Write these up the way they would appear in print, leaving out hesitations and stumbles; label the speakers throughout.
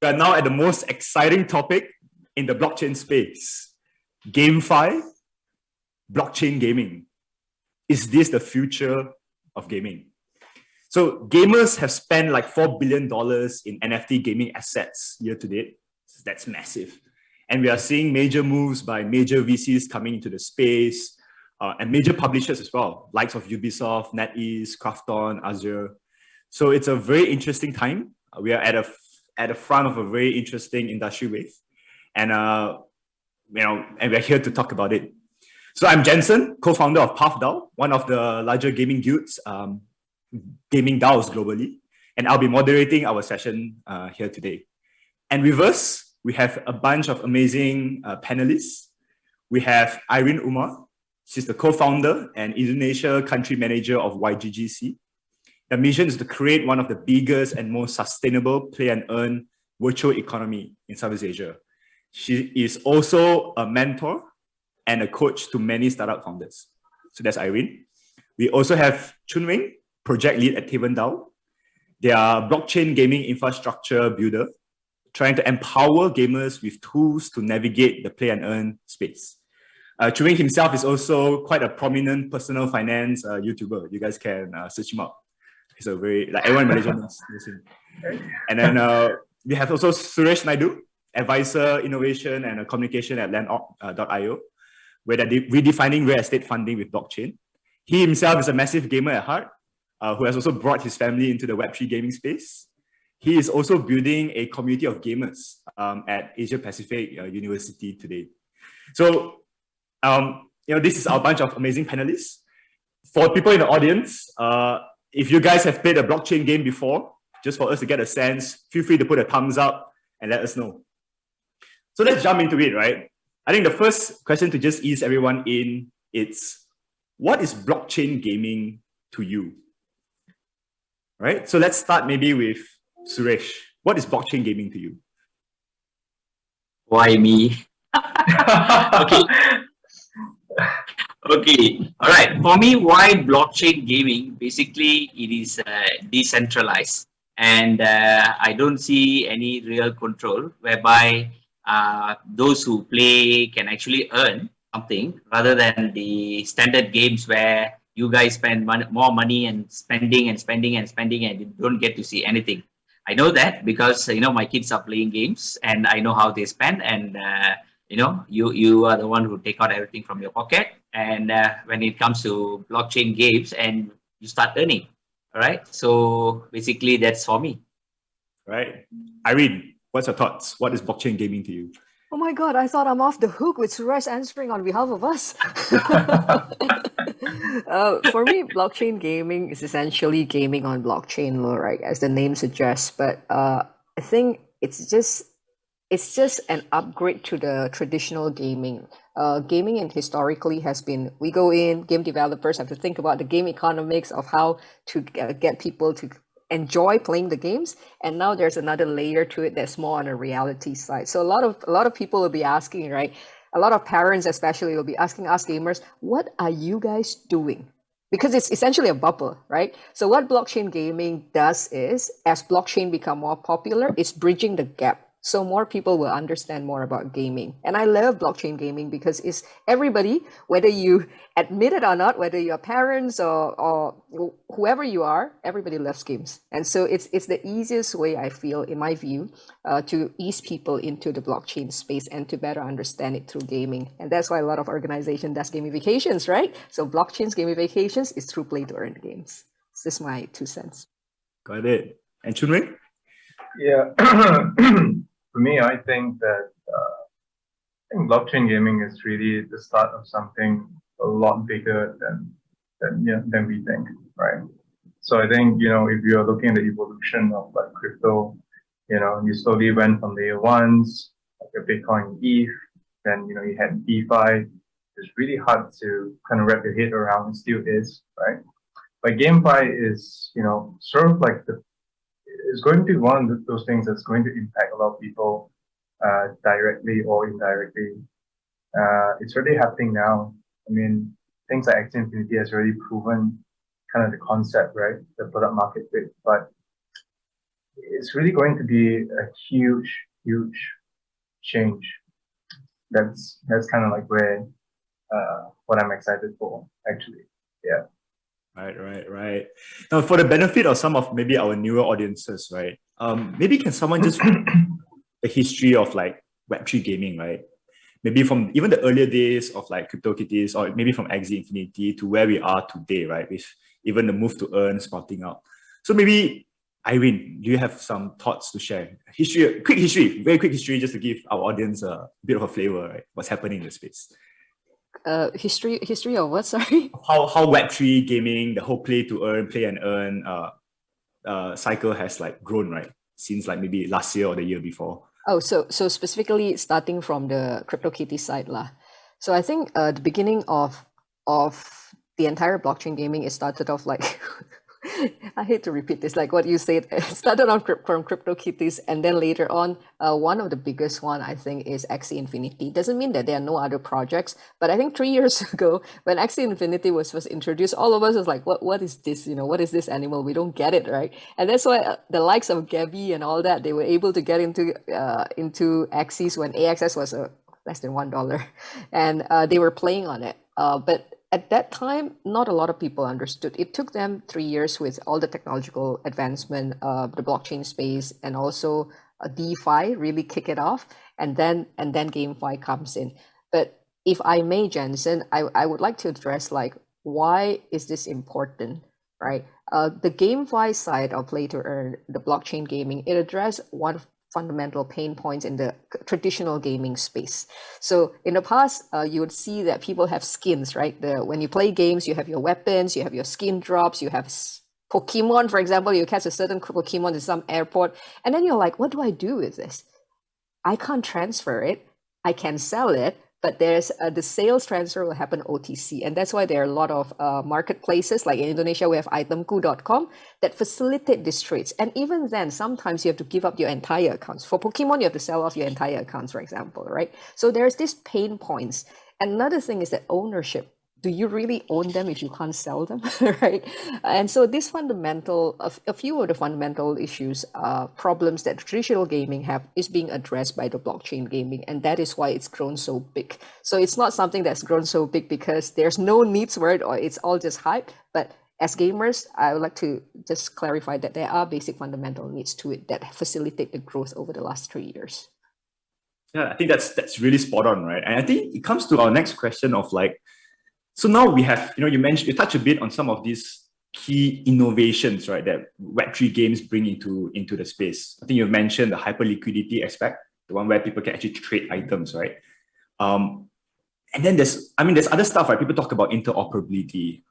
Speaker 1: We are now at the most exciting topic in the blockchain space. GameFi, blockchain gaming. Is this the future of gaming? So gamers have spent like $4 billion in NFT gaming assets year to date. That's massive. And we are seeing major moves by major VCs coming into the space and major publishers as well, likes of Ubisoft, NetEase, Krafton, Azure. So it's a very interesting time. We are at the front of a very interesting industry wave. And and we're here to talk about it. So I'm Jansen, co-founder of PathDAO, one of the larger gaming guilds, gaming DAOs globally. And I'll be moderating our session here today. And with us, we have a bunch of amazing panelists. We have Irene Umar. She's the co-founder and Indonesia country manager of YGGC. The mission is to create one of the biggest and most sustainable play and earn virtual economy in Southeast Asia. She is also a mentor and a coach to many startup founders. So that's Irene. We also have Chun, Weng, project lead at TavernDAO. They are blockchain gaming infrastructure builder, trying to empower gamers with tools to navigate the play and earn space. Chun himself is also quite a prominent personal finance YouTuber. You guys can search him up. He's a very, like everyone in Malaysia knows him. And then we have also Suresh Naidu, advisor, innovation and communication at land.io, where they're redefining real estate funding with blockchain. He himself is a massive gamer at heart, who has also brought his family into the Web3 gaming space. He is also building a community of gamers at Asia Pacific University today. So, this is our bunch of amazing panelists. For people in the audience, if you guys have played a blockchain game before, just for us to get a sense, feel free to put a thumbs up and let us know. So let's jump into it, right? I think the first question to just ease everyone in, it's what is blockchain gaming to you? Right? So let's start maybe with Suresh. What is blockchain gaming to you?
Speaker 2: Why me? Okay. Okay. All right. For me, why blockchain gaming? Basically, it is decentralized, and I don't see any real control whereby those who play can actually earn something rather than the standard games where you guys spend more money and spending and spending and spending and you don't get to see anything. I know that because my kids are playing games and I know how they spend, and you are the one who take out everything from your pocket, and when it comes to blockchain games and you start earning. All right, so basically that's for me.
Speaker 1: Right. Irene, what's your thoughts? What is blockchain gaming to you?
Speaker 3: Oh my God, I thought I'm off the hook with Suresh answering on behalf of us. For me, blockchain gaming is essentially gaming on blockchain, right, as the name suggests. But I think it's just an upgrade to the traditional gaming. Gaming and historically has been, we go in, game developers have to think about the game economics of how to get people to enjoy playing the games, and now there's another layer to it that's more on a reality side. So a lot of people will be asking, right? A lot of parents especially will be asking us gamers, what are you guys doing? Because it's essentially a bubble, right? So what blockchain gaming does is, as blockchain become more popular, it's bridging the gap. So more people will understand more about gaming. And I love blockchain gaming because it's everybody, whether you admit it or not, whether you're parents or whoever you are, everybody loves games. And so it's the easiest way, I feel, in my view, to ease people into the blockchain space and to better understand it through gaming. And that's why a lot of organization does gamifications, right? So blockchain's gamifications is through play to earn games. This is my 2 cents.
Speaker 1: Got it. And Chun?
Speaker 4: Yeah. For me, I think that blockchain gaming is really the start of something a lot bigger than we think, right? So I think if you're looking at the evolution of like crypto, you slowly went from layer ones, like your Bitcoin, ETH, then you had DeFi. It's really hard to kind of wrap your head around, and still is, right? But GameFi is sort of like it's going to be one of those things that's going to impact a lot of people directly or indirectly. It's already happening now. I mean, things like Axie Infinity has already proven kind of the concept, right? The product market fit. But it's really going to be a huge, huge change. That's kind of like where what I'm excited for, actually. Yeah.
Speaker 1: Right. Now, for the benefit of some of maybe our newer audiences, right? Maybe can someone just the history of like Web3 gaming, right? Maybe from even the earlier days of like CryptoKitties, or maybe from Axie Infinity to where we are today, right? With even the move to earn sprouting out. So maybe Irene, do you have some thoughts to share? History, quick history, very quick history, just to give our audience a bit of a flavor, right? What's happening in the space?
Speaker 3: History of what? Sorry.
Speaker 1: How Web3 gaming, the whole play to earn, play and earn cycle has like grown, right? Since like maybe last year or the year before.
Speaker 3: Oh, so specifically starting from the CryptoKitty side lah. So I think the beginning of the entire blockchain gaming, it started off like I hate to repeat this, like what you said, it started on from CryptoKitties, and then later on, one of the biggest one I think is Axie Infinity. Doesn't mean that there are no other projects, but I think 3 years ago when Axie Infinity was introduced, all of us was like, what is this? What is this animal? We don't get it, right? And that's why the likes of Gabby and all that, they were able to get into Axies when AXS was less than $1, and they were playing on it. But at that time, not a lot of people understood. It took them 3 years with all the technological advancement, the blockchain space, and also DeFi really kick it off, and then GameFi comes in. But if I may, Jansen, I would like to address like why is this important, right? The GameFi side of play to earn, the blockchain gaming, it addressed one fundamental pain points in the traditional gaming space. So in the past, you would see that people have skins, right? When you play games, you have your weapons, you have your skin drops, you have Pokemon, for example, you catch a certain Pokemon in some airport, and then you're like, what do I do with this? I can't transfer it. I can sell it, but there's the sales transfer will happen OTC. And that's why there are a lot of marketplaces, like in Indonesia, we have itemku.com that facilitate these trades. And even then, sometimes you have to give up your entire accounts. For Pokemon, you have to sell off your entire accounts, for example, right? So there's these pain points. Another thing is that ownership. Do you really own them if you can't sell them, right? And so this a few of the fundamental issues, problems that traditional gaming have is being addressed by the blockchain gaming, and that is why it's grown so big. So it's not something that's grown so big because there's no needs for it or it's all just hype, but as gamers, I would like to just clarify that there are basic fundamental needs to it that facilitate the growth over the last 3 years.
Speaker 1: Yeah, I think that's really spot on, right? And I think it comes to our next question of like, so now we have, you touch a bit on some of these key innovations, right, that Web3 games bring into the space. I think you've mentioned the hyper liquidity aspect, the one where people can actually trade items, right? And then there's other stuff, right? People talk about interoperability.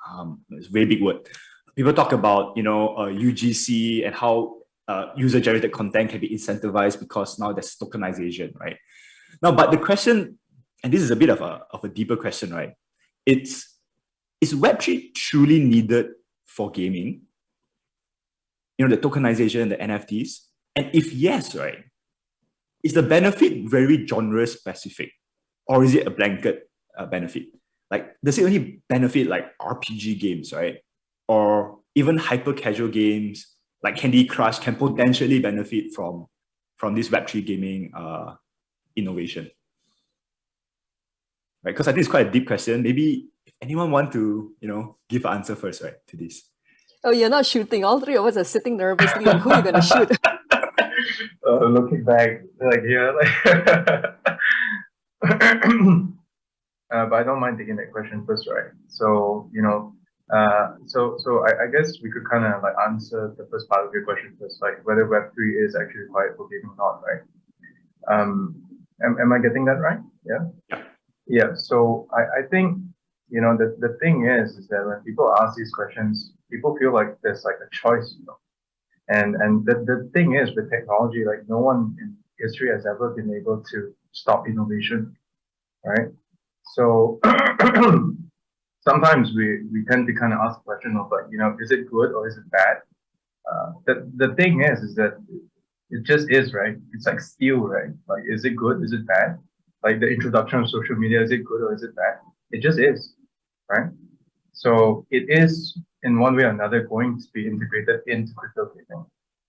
Speaker 1: It's a very big word. People talk about, UGC and how user-generated content can be incentivized because now there's tokenization, right? Now, but the question, and this is a bit of a deeper question, right? Is Web3 truly needed for gaming? The tokenization, the NFTs? And if yes, right, is the benefit very genre specific? Or is it a blanket benefit? Like, does it only benefit like RPG games, right? Or even hyper casual games like Candy Crush can potentially benefit from this Web3 gaming innovation? Right, because I think it's quite a deep question. Maybe if anyone want to, give an answer first, right, to this.
Speaker 3: Oh, you're not shooting. All three of us are sitting nervously on who you're gonna shoot.
Speaker 4: Looking back, like but I don't mind taking that question first, right? So I guess we could kind of like answer the first part of your question first, like whether Web3 is actually required for gaming or not, right? Am I getting that right? Yeah. Yeah, so I think, the thing is that when people ask these questions, people feel like there's like a choice, And the thing is with technology, like no one in history has ever been able to stop innovation, right? So sometimes we tend to kind of ask the question of like, is it good or is it bad? The thing is that it just is, right? It's like steel, right? Like, is it good? Is it bad? Like the introduction of social media, is it good or is it bad? It just is, right? So it is in one way or another going to be integrated into crypto gaming.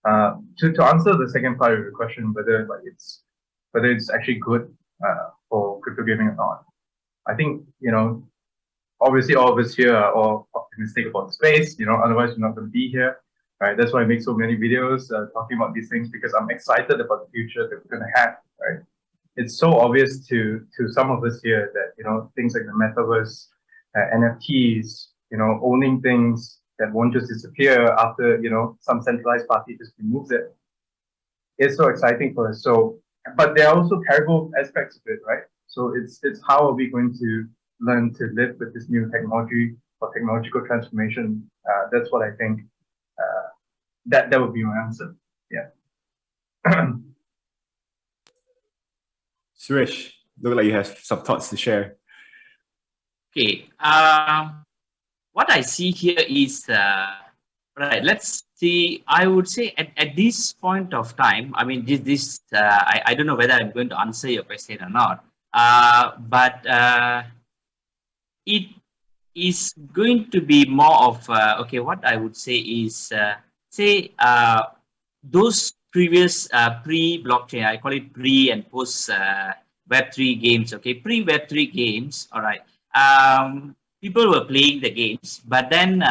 Speaker 4: To answer the second part of the question, whether it's actually good for crypto gaming or not, I think obviously all of us here are all optimistic about the space. Otherwise we're not going to be here, right? That's why I make so many videos talking about these things, because I'm excited about the future that we're going to have, right? It's so obvious to some of us here that things like the metaverse, NFTs, owning things that won't just disappear after some centralized party just removes it. It's so exciting for us. So, but there are also terrible aspects of it, right? So it's how are we going to learn to live with this new technology or technological transformation? That's what I think. That would be my answer. Yeah.
Speaker 1: Suresh, look like you have some thoughts to share.
Speaker 2: Okay. What I see here is right. Let's see. I would say at this point of time, I mean, I don't know whether I'm going to answer your question or not. But it is going to be more of okay. What I would say is those previous pre-blockchain, I call it pre and post Web3 games. Okay, pre-Web3 games. All right. People were playing the games, but then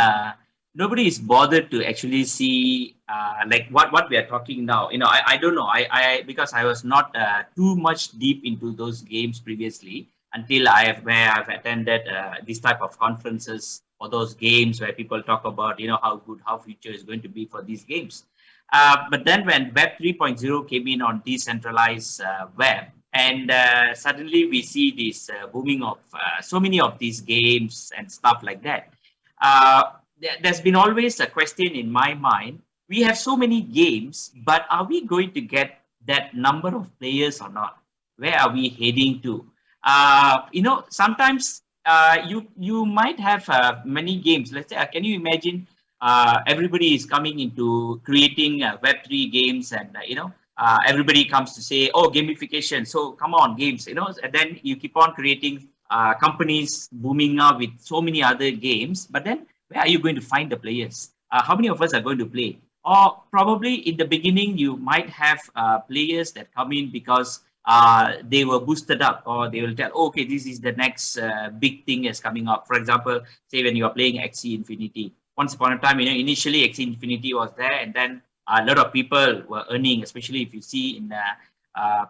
Speaker 2: nobody is bothered to actually see like what we are talking now. I don't know. I because I was not too much deep into those games previously until I've attended this type of conferences for those games where people talk about how future is going to be for these games. But then when Web 3.0 came in on decentralized web, and suddenly we see this booming of so many of these games and stuff like that. There's been always a question in my mind. We have so many games, but are we going to get that number of players or not? Where are we heading to? Sometimes you might have many games. Let's say, can you imagine everybody is coming into creating Web3 games, and everybody comes to say, oh, gamification. So come on, games. And then you keep on creating companies booming up with so many other games. But then where are you going to find the players? How many of us are going to play? Or probably in the beginning, you might have players that come in because they were boosted up, or they will tell, oh, okay, this is the next big thing is coming up. For example, say when you are playing Axie Infinity. Once upon a time, initially Axie Infinity was there, and then a lot of people were earning, especially if you see in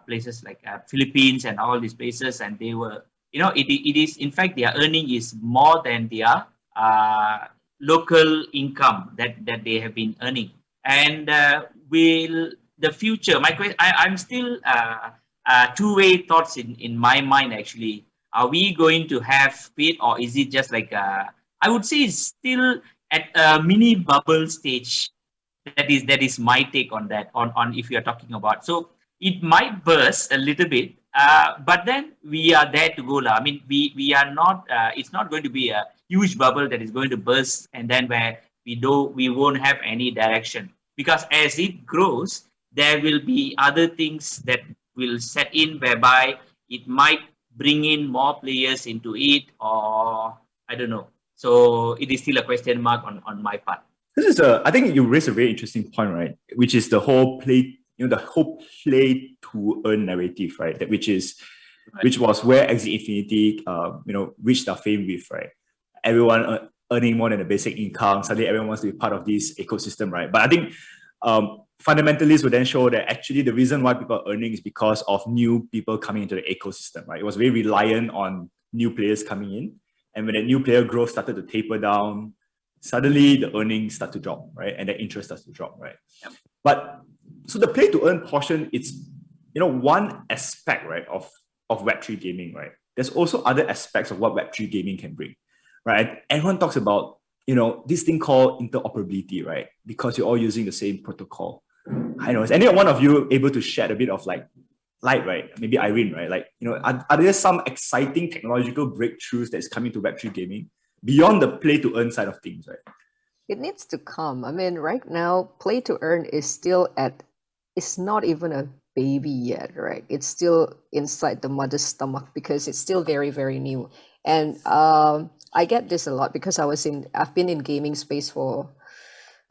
Speaker 2: places like Philippines and all these places, and they were, it is, in fact, their earning is more than their local income that they have been earning. And will the future, I'm still two-way thoughts in my mind, actually. Are we going to have speed, or is it just like, I would say it's still at a mini bubble stage? That is my take on that, on if you're talking about. So it might burst a little bit, but then we are there to go. I mean, we are not, it's not going to be a huge bubble that is going to burst, and then where we won't have any direction. Because as it grows, there will be other things that will set in, whereby it might bring in more players into it, or I don't know. So it is still a question mark on my part.
Speaker 1: I think you raised a very interesting point, right? Which is the whole play, the whole play to earn narrative, right? Which was where Axie Infinity, reached their fame with, right? Everyone earning more than a basic income. Suddenly, everyone wants to be part of this ecosystem, right? But I think fundamentalists would then show that actually the reason why people are earning is because of new people coming into the ecosystem, right? It was very reliant on new players coming in, and when that new player growth started to taper down, suddenly the earnings start to drop, right? And the interest starts to drop, right? Yep. But so the play to earn portion, it's one aspect, right, of Web3 gaming, right? There's also other aspects of what Web3 gaming can bring, right? Everyone talks about this thing called interoperability, right? Because you're all using the same protocol. I know. Is any one of you able to shed a bit of light, right? Maybe Irene, right? Like, are there some exciting technological breakthroughs that's coming to Web3 gaming beyond the play to earn side of things, right?
Speaker 3: It needs to come. I mean, right now, play to earn is still it's not even a baby yet, right? It's still inside the mother's stomach because it's still very, very new. And I get this a lot because I've been in gaming space for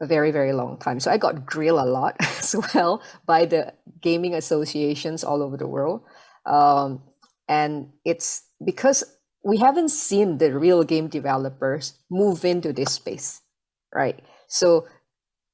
Speaker 3: a very, very long time. So I got drilled a lot as well by the gaming associations all over the world. And it's because we haven't seen the real game developers move into this space, right? So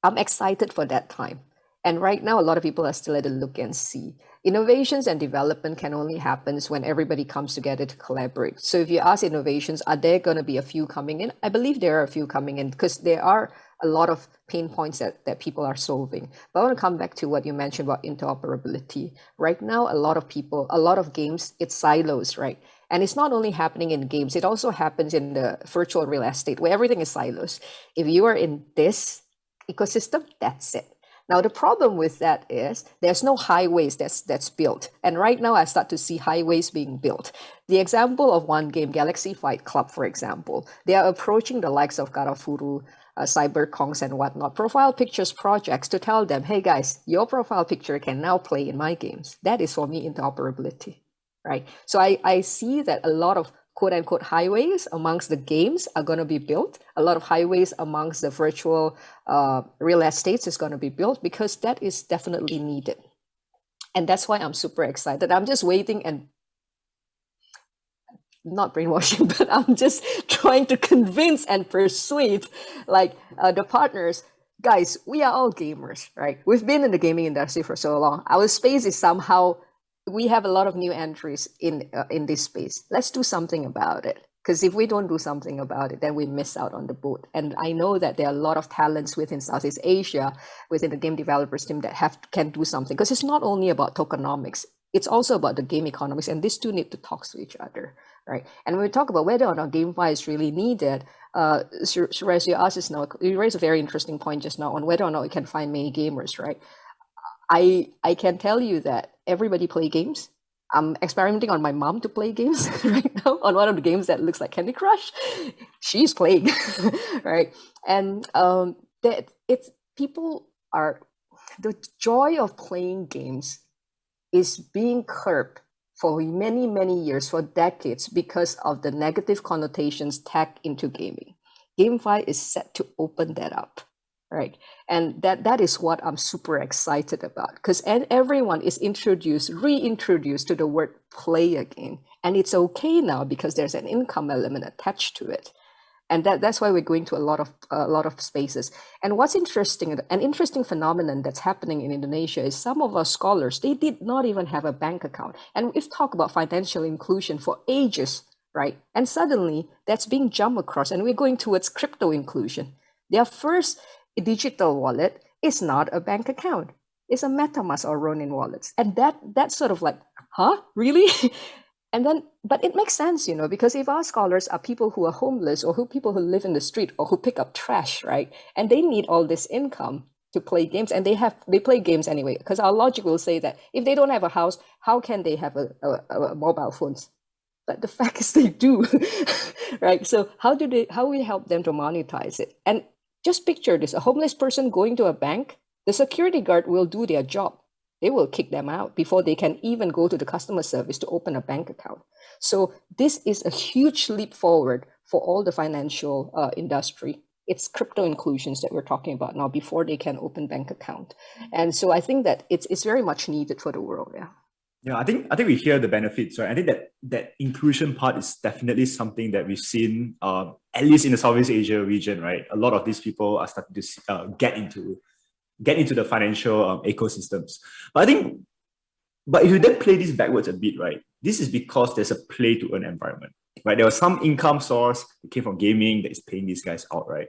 Speaker 3: I'm excited for that time. And right now, a lot of people are still at the look and see. Innovations and development can only happen when everybody comes together to collaborate. So if you ask innovations, are there going to be a few coming in? I believe there are a few coming in because there are a lot of pain points that people are solving. But I want to come back to what you mentioned about interoperability. Right now, a lot of games, it's silos, right? And it's not only happening in games, it also happens in the virtual real estate where everything is silos. If you are in this ecosystem, that's it. Now, the problem with that is there's no highways that's built. And right now, I start to see highways being built. The example of one game, Galaxy Fight Club, for example, they are approaching the likes of Karafuru, Cyberkongs and whatnot, profile pictures projects to tell them, hey guys, your profile picture can now play in my games. That is for me interoperability, right? So I see that a lot of quote unquote highways amongst the games are going to be built. A lot of highways amongst the virtual real estates is going to be built because that is definitely needed. And that's why I'm super excited. I'm just waiting and not brainwashing, but I'm just trying to convince and persuade the partners. Guys, we are all gamers, right? We've been in the gaming industry for so long. Our space is somehow, we have a lot of new entries in this space. Let's do something about it. Because if we don't do something about it, then we miss out on the boat. And I know that there are a lot of talents within Southeast Asia, within the game developers team that can do something. Because it's not only about tokenomics, it's also about the game economics. And these two need to talk to each other, right? And when we talk about whether or not GameFi is really needed, Suresh, you raised a very interesting point just now on whether or not we can find many gamers, right? I can tell you that everybody play games. I'm experimenting on my mom to play games right now on one of the games that looks like Candy Crush. She's playing, right? And that it's people are, the joy of playing games is being curbed for many, many years, for decades, because of the negative connotations tagged into gaming. GameFi is set to open that up. Right. And that is what I'm super excited about, because everyone is reintroduced to the word play again. And it's okay now because there's an income element attached to it. And that's why we're going to a lot of spaces. And what's interesting, an interesting phenomenon that's happening in Indonesia is some of our scholars, they did not even have a bank account. And we've talked about financial inclusion for ages, right? And suddenly that's being jumped across and we're going towards crypto inclusion. Their first digital wallet is not a bank account. It's a MetaMask or Ronin wallets. And that's sort of like, huh? Really? And then, but it makes sense, because if our scholars are people who are homeless or people who live in the street or who pick up trash, right? And they need all this income to play games, and they play games anyway, because our logic will say that if they don't have a house, how can they have a mobile phones? But the fact is they do, right? So how we help them to monetize it? And just picture this, a homeless person going to a bank, the security guard will do their job. They will kick them out before they can even go to the customer service to open a bank account. So this is a huge leap forward for all the financial industry. It's crypto inclusions that we're talking about now before they can open bank account. And so I think that it's very much needed for the world, yeah.
Speaker 1: Yeah, I think we hear the benefits, right? I think that inclusion part is definitely something that we've seen, at least in the Southeast Asia region, right? A lot of these people are starting to get into the financial ecosystems. But if you then play this backwards a bit, right? This is because there's a play to earn environment, right? There was some income source that came from gaming that is paying these guys out, right?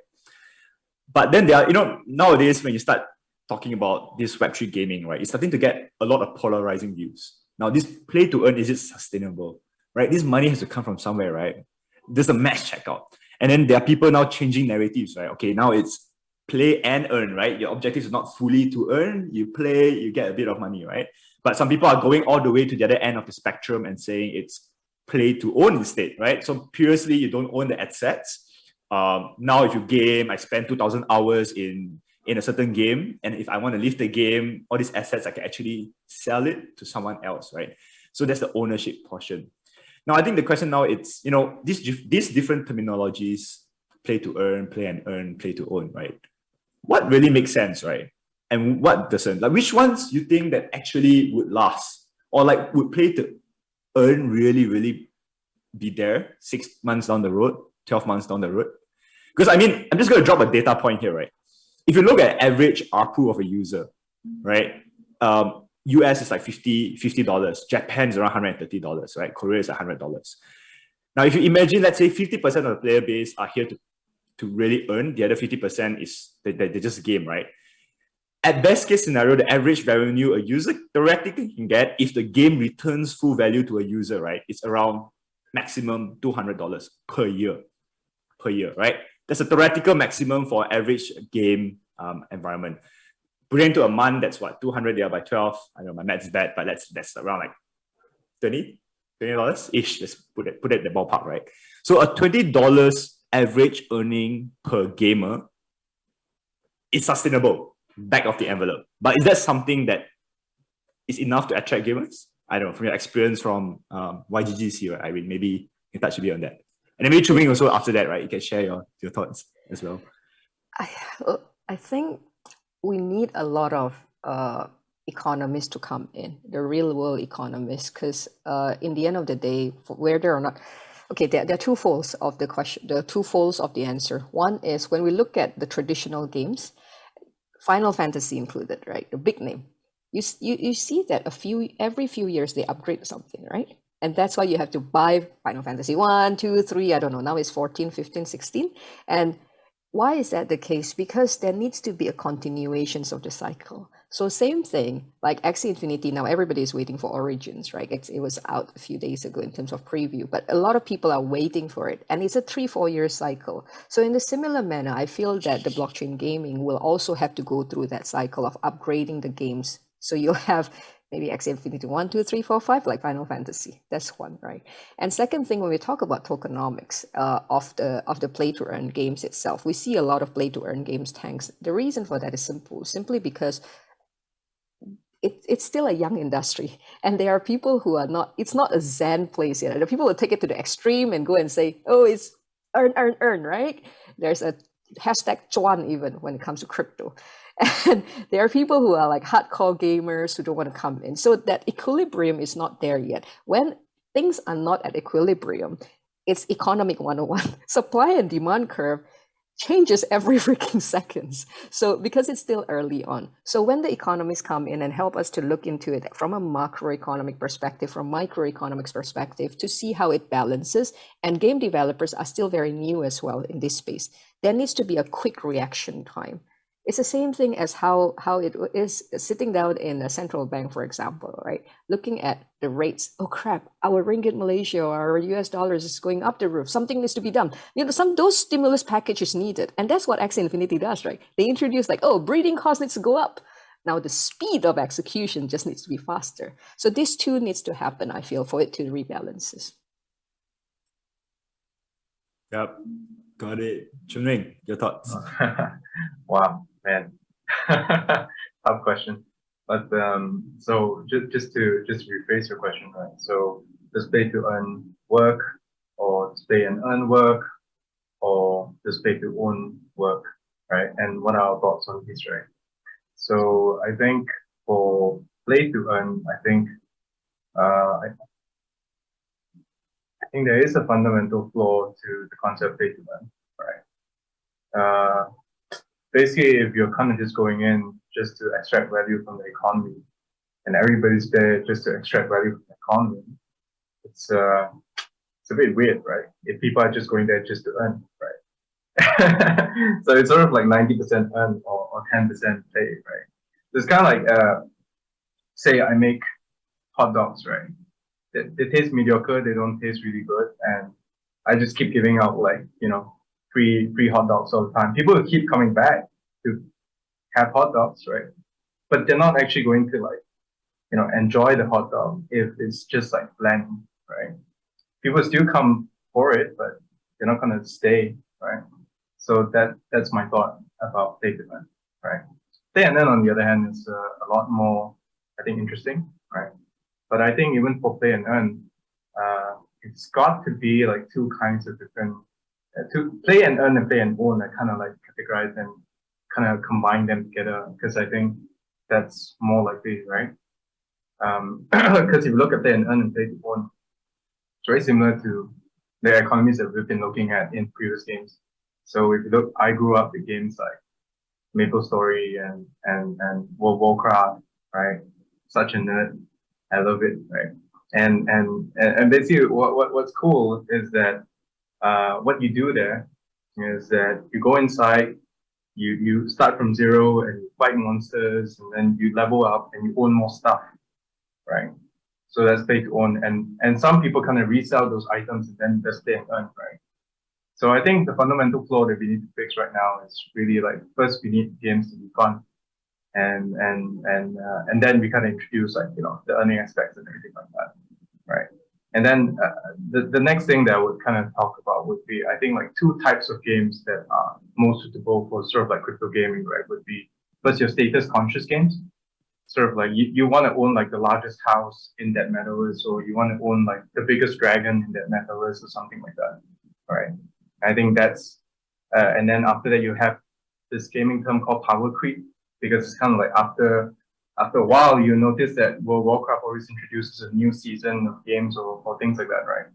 Speaker 1: But then there are, nowadays when you start talking about this Web3 gaming, right? It's starting to get a lot of polarizing views. Now, this play to earn, is it sustainable, right? This money has to come from somewhere, right? There's a mass checkout. And then there are people now changing narratives, right? Okay, now it's play and earn, right? Your objective is not fully to earn. You play, you get a bit of money, right? But some people are going all the way to the other end of the spectrum and saying it's play to own instead, right? So previously, you don't own the assets. Now, if you game, I spend 2,000 hours in a certain game, and if I want to leave the game, all these assets, I can actually sell it to someone else, right? So that's the ownership portion. Now, I think the question now it's, these different terminologies, play to earn, play and earn, play to own, right? what really makes sense, right? And what doesn't? Like, which ones you think that actually would last, or like would play to earn really, really be there 6 months down the road, 12 months down the road? Because I mean, I'm just going to drop a data point here, right? If you look at average ARPU of a user, right? US is like $50, Japan is around $130, right? Korea is $100. Now, if you imagine, let's say 50% of the player base are here to really earn, the other 50% is they just game, right? At best case scenario, the average revenue a user theoretically can get if the game returns full value to a user, right? It's around maximum $200 per year, right? That's a theoretical maximum for average game environment. Put it into a month, that's what, 200 divided by 12. I know my math's bad, but that's around like $20-ish. Let's put it in the ballpark, right? So a $20 average earning per gamer is sustainable, back of the envelope. But is that something that is enough to attract gamers? I don't know, from your experience from YGGC, right, Irene, maybe you can touch a bit on that. And then maybe Chun also after that, right? You can share your thoughts as well.
Speaker 3: I think we need a lot of economists to come in, the real world economists, because in the end of the day, whether or not, okay, there are two folds of the question, the two folds of the answer. One is when we look at the traditional games, Final Fantasy included, right? The big name. You see that every few years they upgrade something, right? And that's why you have to buy Final Fantasy 1, 2, 3, I don't know, now it's 14, 15, 16. And why is that the case? Because there needs to be a continuation of the cycle. So same thing, like Axie Infinity, now everybody is waiting for Origins, right? It was out a few days ago in terms of preview, but a lot of people are waiting for it. And it's a 3-4 year cycle. So in a similar manner, I feel that the blockchain gaming will also have to go through that cycle of upgrading the games. So you'll have maybe Axie Infinity 1, 2, 3, 4, 5, like Final Fantasy. That's one, right? And second thing, when we talk about tokenomics of the play to earn games itself, we see a lot of play to earn games tanks. The reason for that is simple, simply because it's still a young industry, and there are people who are not. It's not a Zen place yet. The people will take it to the extreme and go and say, "Oh, it's earn," right? There's a hashtag Chun even when it comes to crypto. And there are people who are like hardcore gamers who don't want to come in. So that equilibrium is not there yet. When things are not at equilibrium, it's economic 101. Supply and demand curve changes every freaking seconds. So because it's still early on. So when the economists come in and help us to look into it from a macroeconomic perspective, from microeconomics perspective, to see how it balances, and game developers are still very new as well in this space, there needs to be a quick reaction time. It's the same thing as how it is sitting down in a central bank, for example, right? Looking at the rates. Oh crap, our ringgit Malaysia or our US dollars is going up the roof. Something needs to be done. Those stimulus packages needed. And that's what Axie Infinity does, right? They introduce like, oh, breeding cost needs to go up. Now the speed of execution just needs to be faster. So this too needs to happen, I feel, for it to rebalances.
Speaker 1: Yep, got it. Chun Weng, your thoughts?
Speaker 4: Wow, man, tough question. But so just to rephrase your question, right? So does play to earn work, or does play and earn work, or does play to own work, right? And what are our thoughts on this, right? So I think for play to earn, I think there is a fundamental flaw to the concept play to earn, right? Basically, if you're kind of just going in just to extract value from the economy, and everybody's there just to extract value from the economy, it's a bit weird, right? If people are just going there just to earn, right? So it's sort of like 90% earn or 10% pay, right? So it's kind of like, say I make hot dogs, right? They taste mediocre, they don't taste really good, and I just keep giving out like, free hot dogs all the time. People will keep coming back to have hot dogs, right? But they're not actually going to enjoy the hot dog if it's just like bland, right? People still come for it, but they're not gonna stay, right? So that's my thought about play to earn, right? Play and earn, on the other hand, is a lot more, I think, interesting, right? But I think even for play and earn, it's got to be like two kinds of different. To play and earn and play and own, I kind of like categorize them kind of combine them together, because I think that's more likely, right? Because if you look at play and earn and play to own, it's very similar to the economies that we've been looking at in previous games. So if you look, I grew up with games like MapleStory and World of Warcraft, right? Such a nerd. I love it, right? And basically what's cool is that what you do there is that you go inside, you start from zero and you fight monsters, and then you level up and you own more stuff, right? So that's play to own, and some people kind of resell those items and then just stay and earn, right? So I think the fundamental flaw that we need to fix right now is really like, first we need games to be fun, and then we kind of introduce, like, you know, the earning aspects and everything like that, right? And then the next thing that I would kind of talk about would be, I think, like two types of games that are most suitable for sort of like crypto gaming, right? Would be first your status conscious games, sort of like you want to own like the largest house in that metaverse, or you want to own like the biggest dragon in that metaverse or something like that, right? I think that's, and then after that you have this gaming term called power creep, because it's kind of like after a while you notice that World of Warcraft always introduces a new season of games or things like that, right?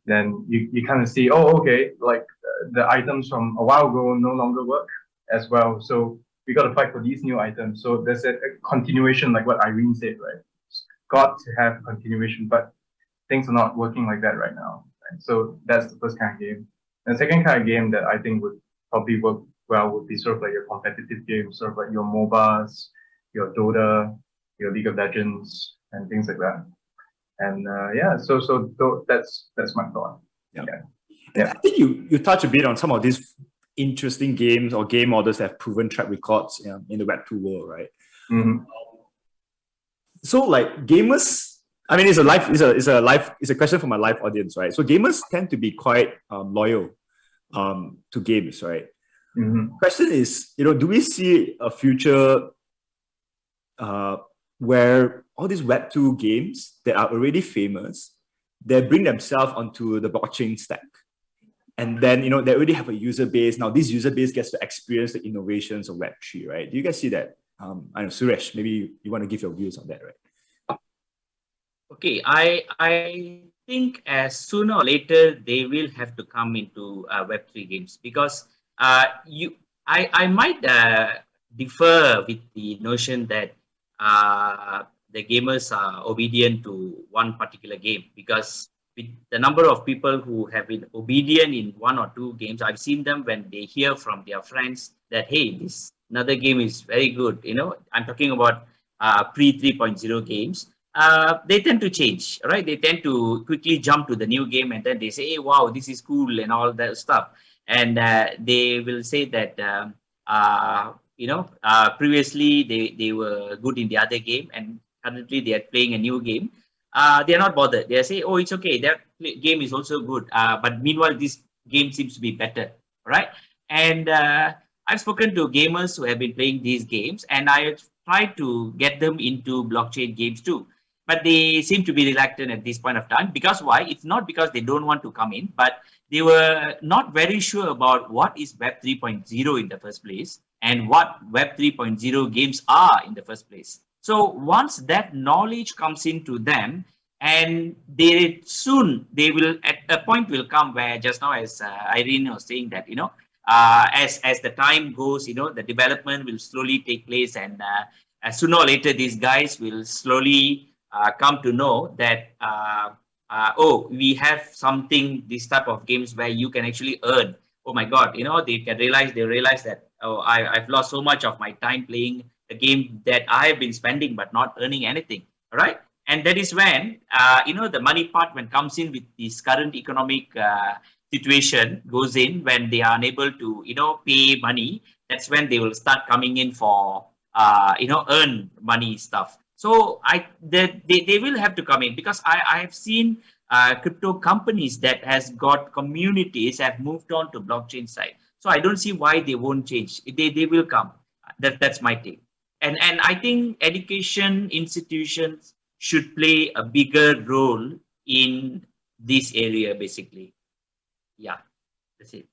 Speaker 4: Then you kind of see, oh, okay, like the items from a while ago no longer work as well, so we got to fight for these new items. So there's a continuation, like what Irene said, right? It's got to have continuation, but things are not working like that right now, right? So that's the first kind of game. And the second kind of game that I think would probably work well would be sort of like your competitive games, sort of like your MOBAs, your Dota, your League of Legends, and things like that. And yeah, so that's my thought.
Speaker 1: I think you touch a bit on some of these interesting games or game models that have proven track records in the Web2 world, right?
Speaker 4: Mm-hmm.
Speaker 1: So like gamers, I mean, it's a question for my live audience, right? So gamers tend to be quite loyal to games, right?
Speaker 4: Mm-hmm.
Speaker 1: Question is, do we see a future where all these Web2 games that are already famous, they bring themselves onto the blockchain stack? And then, they already have a user base. Now, this user base gets to experience the innovations of Web3, right? Do you guys see that? I know, Suresh, maybe you want to give your views on that, right?
Speaker 2: Okay, I think as sooner or later, they will have to come into Web3 games, because I might differ with the notion that the gamers are obedient to one particular game, because with the number of people who have been obedient in one or two games, I've seen them when they hear from their friends that, hey, this another game is very good. I'm talking about pre 3.0 games. They tend to change, right? They tend to quickly jump to the new game, and then they say, hey, wow, this is cool and all that stuff. And they will say that, previously they were good in the other game, and currently they are playing a new game. They are not bothered. They say, oh, it's okay, that game is also good, but meanwhile this game seems to be better, right? And I've spoken to gamers who have been playing these games, and I tried to get them into blockchain games too, but they seem to be reluctant at this point of time. Because why? It's not because they don't want to come in, but they were not very sure about what is Web 3.0 in the first place, and what Web 3.0 games are in the first place. So once that knowledge comes into them, and they will, at a point will come where, just now as Irene was saying that, as the time goes, the development will slowly take place, and sooner or later these guys will slowly come to know that, we have something, this type of games where you can actually earn. Oh my God, they realize that, oh, I've lost so much of my time playing a game that I've been spending but not earning anything, right? And that is when, the money part, when comes in with this current economic situation goes in, when they are unable to, pay money, that's when they will start coming in for, earn money stuff. So they will have to come in, because I have seen crypto companies that has got communities have moved on to blockchain side. So I don't see why they won't change. They will come. That's my take. And I think education institutions should play a bigger role in this area, basically. Yeah, that's it.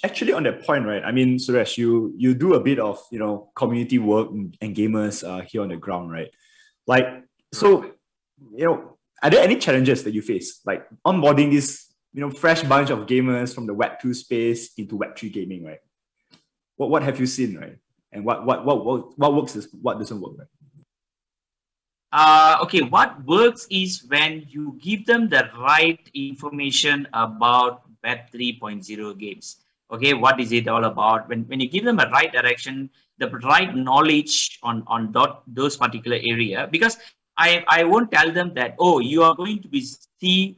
Speaker 1: Actually, on that point, right? I mean, Suresh, you do a bit of community work and gamers here on the ground, right? Like, so are there any challenges that you face, like onboarding this fresh bunch of gamers from the Web2 space into Web3 gaming, right? What have you seen, right? And what works is what doesn't work, right?
Speaker 2: Okay, what works is when you give them the right information about Web 3.0 games. Okay, what is it all about? When you give them a right direction, the right knowledge on those particular area, because I won't tell them that, oh, you are going to be see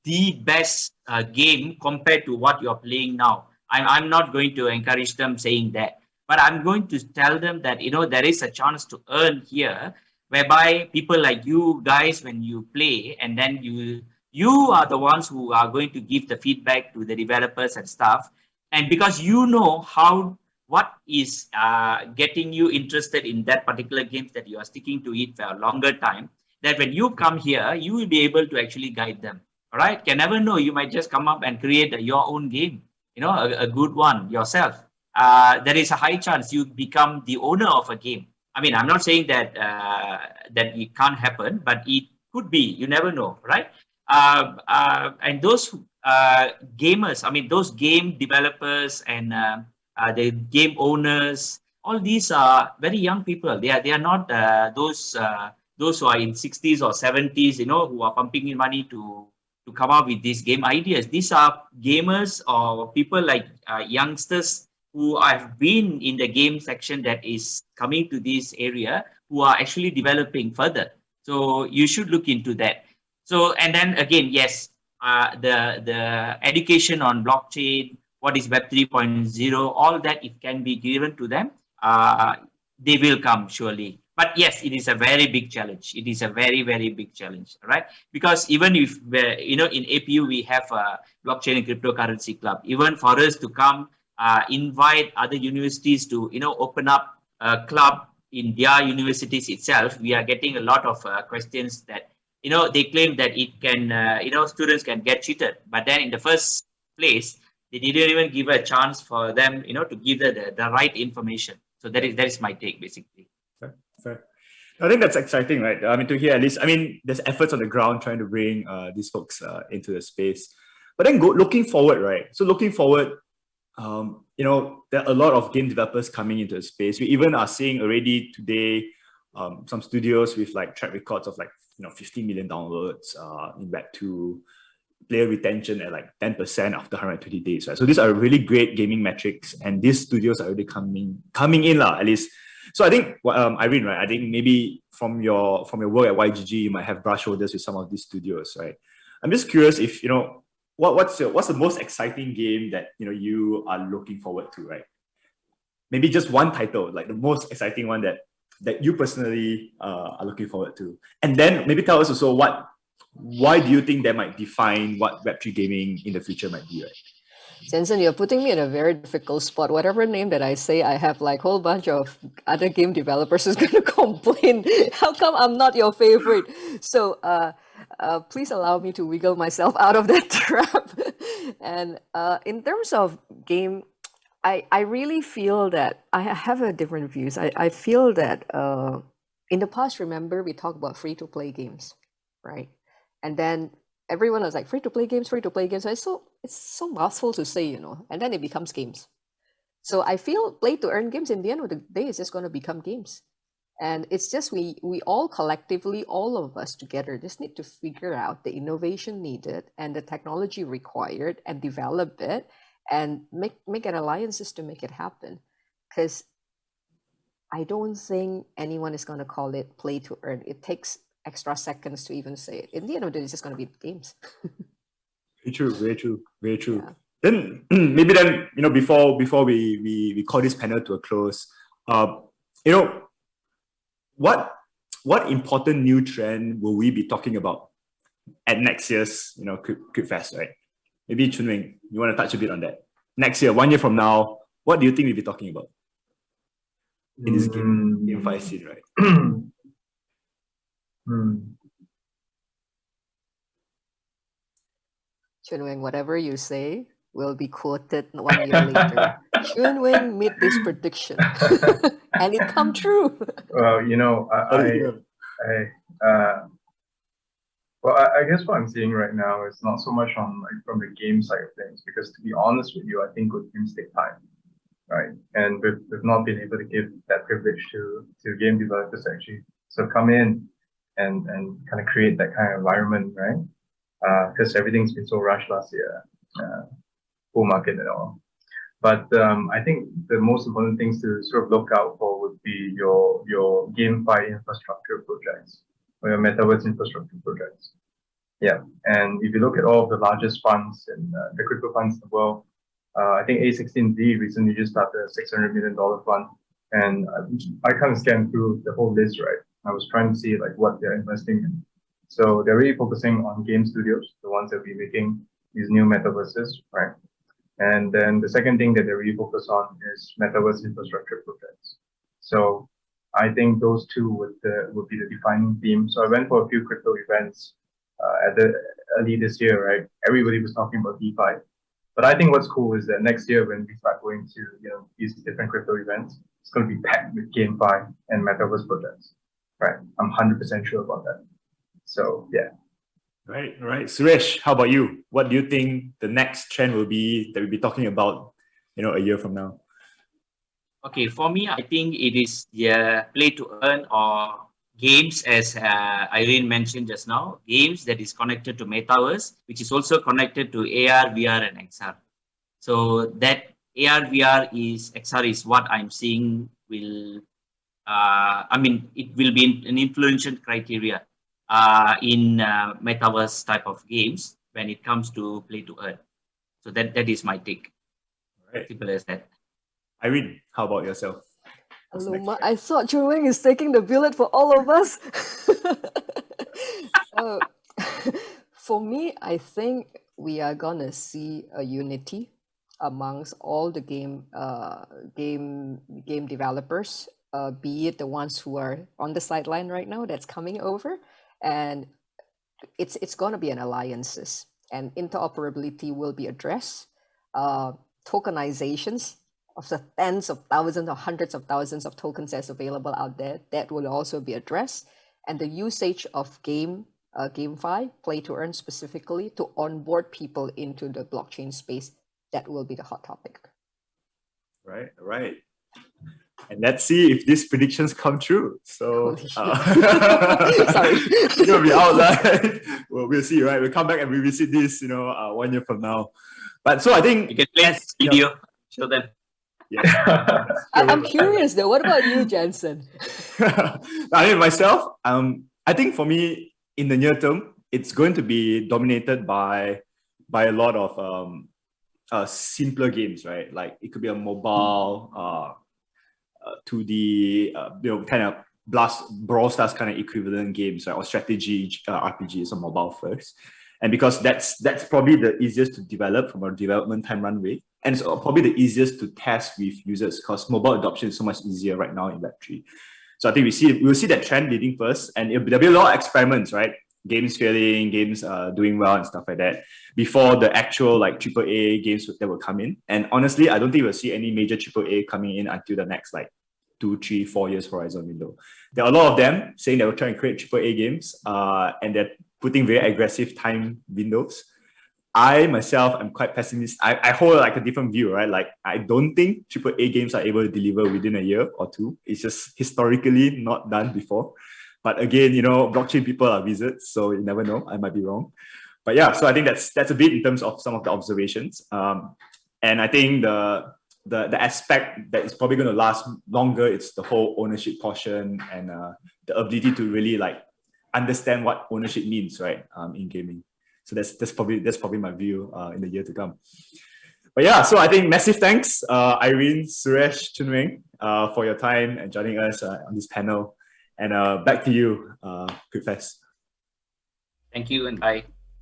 Speaker 2: the best game compared to what you're playing now. I'm not going to encourage them saying that, but I'm going to tell them that there is a chance to earn here, whereby people like you guys, when you play, and then you are the ones who are going to give the feedback to the developers and stuff. And because what is getting you interested in that particular games, that you are sticking to it for a longer time, that when you come here, you will be able to actually guide them. All right, can never know, you might just come up and create your own game, a good one yourself. There is a high chance you become the owner of a game. I mean, I'm not saying that that it can't happen, but it could be. You never know, right? And those gamers, I mean, those game developers and the game owners, all these are very young people. They are not those who are in 60s or 70s, who are pumping in money to come up with these game ideas. These are gamers or people like youngsters who have been in the game section that is coming to this area, who are actually developing further. So you should look into that. So, and then again, yes, the education on blockchain, what is Web 3.0, all that, it can be given to them. They will come surely. But yes, it is a very big challenge. It is a very, very big challenge, right? Because even if, in APU, we have a blockchain and cryptocurrency club, even for us to come invite other universities to open up a club in their universities itself, we are getting a lot of questions that they claim that it can students can get cheated, but then in the first place they didn't even give a chance for them to give the right information. So that is my take, basically.
Speaker 1: Fair. I think that's exciting, right? I mean, to hear at least, I mean, there's efforts on the ground trying to bring these folks into the space. But then looking forward, right? So looking forward, there are a lot of game developers coming into the space. We even are seeing already today some studios with like track records of like 50 million downloads in Web2, player retention at like 10% after 120 days, right? So these are really great gaming metrics, and these studios are already coming in at least. So I think Irene, right? I think maybe from your work at YGG, you might have brushed shoulders with some of these studios, right? I'm just curious if what's the most exciting game that you are looking forward to, right? Maybe just one title, like the most exciting one that you personally are looking forward to, and then maybe tell us also why do you think that might define what Web3 gaming in the future might be, right?
Speaker 3: Jansen, you're putting me in a very difficult spot. Whatever name that I say, I have like a whole bunch of other game developers who's going to complain. How come I'm not your favorite? So please allow me to wiggle myself out of that trap. And in terms of game, I really feel that I have a different views. I feel that in the past, remember, we talked about free-to-play games, right? And then everyone was like, free-to-play games, free-to-play games. It's so mouthful to say, and then it becomes games. So I feel play-to-earn games, in the end of the day, is just going to become games. And it's just we all collectively, all of us together, just need to figure out the innovation needed and the technology required and develop it and make an alliances to make it happen. Because I don't think anyone is going to call it play-to-earn. It takes extra seconds to even say it. In the end of the day, it's just going to be games. Very
Speaker 1: true. Yeah. Then maybe then before we call this panel to a close, what important new trend will we be talking about at next year's CryptFest, right? Maybe Chun Weng, you want to touch a bit on that? Next year, 1 year from now, what do you think we'll be talking about in this GameFi scene, right?
Speaker 3: Chun Weng, whatever you say, will be quoted 1 year later. Chun Weng made this prediction, and it come true.
Speaker 4: Well, you know, I guess what I'm seeing right now is not so much on like from the game side of things, because to be honest with you, I think good games take time, right? And we've not been able to give that privilege to game developers to actually sort of come in and kind of create that kind of environment, right? Because everything's been so rushed last year, bull market and all. But I think the most important things to sort of look out for would be your GameFi infrastructure projects or your metaverse infrastructure projects. Yeah, and if you look at all of the largest funds and the crypto funds in the world, I think A16Z recently just started a $600 million fund, and I kind of scanned through the whole list, right? I was trying to see like what they're investing in. So they're really focusing on game studios, the ones that will be making these new metaverses, right? And then the second thing that they really focus on is metaverse infrastructure projects. So I think those two would be the defining theme. So I went for a few crypto events early this year, right? Everybody was talking about DeFi. But I think what's cool is that next year when we start going to these different crypto events, it's going to be packed with GameFi and metaverse projects, right? I'm 100% sure about that. So yeah.
Speaker 1: Right. Suresh, how about you? What do you think the next trend will be that we'll be talking about, a year from now?
Speaker 2: Okay, for me, I think it is play to earn or games, as Irene mentioned just now, games that is connected to metaverse, which is also connected to AR, VR, and XR. So that AR, VR XR is what I'm seeing will, it will be an influential criteria in metaverse type of games when it comes to play to earn. So that is my take.
Speaker 1: Right.
Speaker 2: Simple as that.
Speaker 1: Irene, how about yourself?
Speaker 3: Aloma, I thought Chun Weng is taking the billet for all of us. For me, I think we are gonna see a unity amongst all the game developers, be it the ones who are on the sideline right now that's coming over, and it's gonna be an alliances, and interoperability will be addressed. Tokenizations of the tens of thousands or hundreds of thousands of tokens that's available out there, that will also be addressed. And the usage of GameFi, play to earn specifically, to onboard people into the blockchain space, that will be the hot topic.
Speaker 1: Right. And let's see if these predictions come true. So,
Speaker 3: sorry,
Speaker 1: you'll be out there. Well, we'll see, right? We'll come back and revisit this, 1 year from now. But so I think
Speaker 2: you can play this video. Show them.
Speaker 1: Yeah.
Speaker 3: I'm curious though. What about you, Jansen?
Speaker 1: I mean, myself, I think for me, in the near term, it's going to be dominated by a lot of simpler games, right? Like it could be a mobile, 2D, kind of Brawl Stars kind of equivalent games, right? Or strategy RPGs on mobile first. And because that's probably the easiest to develop from a development time runway. And it's probably the easiest to test with users because mobile adoption is so much easier right now in Web3. So I think we'll see that trend leading first, and there'll be a lot of experiments, right? Games failing, games doing well and stuff like that before the actual like AAA games that will come in. And honestly, I don't think we'll see any major AAA coming in until the next like 2, 3, 4 years horizon window. There are a lot of them saying they will try and create AAA games, and they're putting very aggressive time windows. I myself am quite pessimist. I hold like a different view, right? Like I don't think AAA games are able to deliver within a year or two. It's just historically not done before. But again, blockchain people are wizards, so you never know. I might be wrong. But yeah, so I think that's a bit in terms of some of the observations. And I think the aspect that is probably going to last longer, it's the whole ownership portion and the ability to really like understand what ownership means, right? In gaming. So that's probably my view in the year to come. But yeah, so I think massive thanks, Irene, Suresh, Chun Weng, for your time and joining us on this panel. And back to you, Quick Fest.
Speaker 2: Thank you and bye.